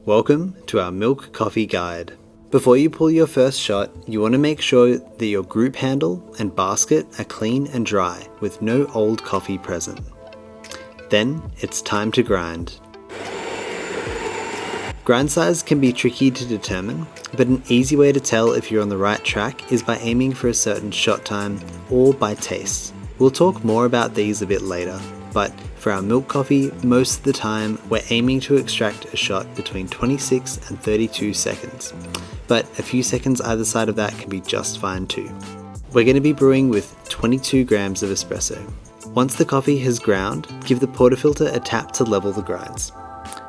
Welcome to our milk coffee guide. Before you pull your first shot, you want to make sure that your group handle and basket are clean and dry with no old coffee present. Then it's time to grind. Grind size can be tricky to determine, but an easy way to tell if you're on the right track is by aiming for a certain shot time or by taste. We'll talk more about these a bit later, but for our milk coffee, most of the time we're aiming to extract a shot between 26 and 32 seconds, but a few seconds either side of that can be just fine too. We're going to be brewing with 22 grams of espresso. Once the coffee has ground, give the portafilter a tap to level the grinds.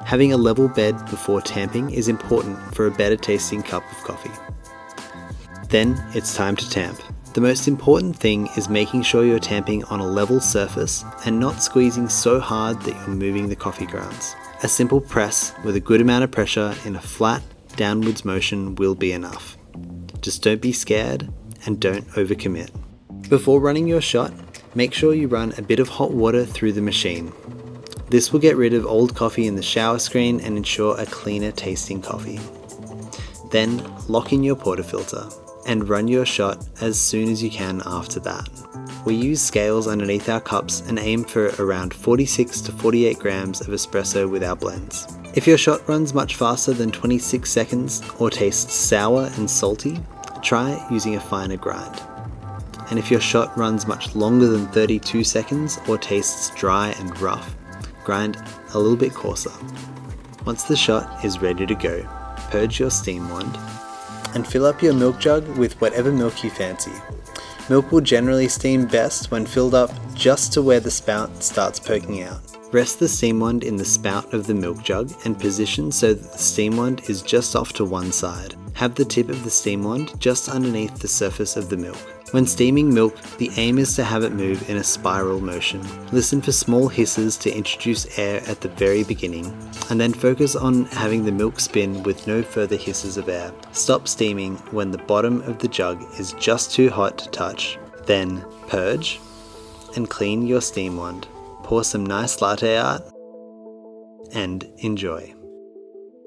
Having a level bed before tamping is important for a better tasting cup of coffee. Then it's time to tamp. The most important thing is making sure you're tamping on a level surface and not squeezing so hard that you're moving the coffee grounds. A simple press with a good amount of pressure in a flat, downwards motion will be enough. Just don't be scared and don't overcommit. Before running your shot, make sure you run a bit of hot water through the machine. This will get rid of old coffee in the shower screen and ensure a cleaner tasting coffee. Then lock in your portafilter and run your shot as soon as you can after that. We use scales underneath our cups and aim for around 46 to 48 grams of espresso with our blends. If your shot runs much faster than 26 seconds or tastes sour and salty, try using a finer grind. And if your shot runs much longer than 32 seconds or tastes dry and rough, grind a little bit coarser. Once the shot is ready to go, purge your steam wand and fill up your milk jug with whatever milk you fancy. Milk will generally steam best when filled up just to where the spout starts poking out. Rest the steam wand in the spout of the milk jug and position so that the steam wand is just off to one side. Have the tip of the steam wand just underneath the surface of the milk. When steaming milk, the aim is to have it move in a spiral motion. Listen for small hisses to introduce air at the very beginning, and then focus on having the milk spin with no further hisses of air. Stop steaming when the bottom of the jug is just too hot to touch. Then purge and clean your steam wand. Pour some nice latte art and enjoy.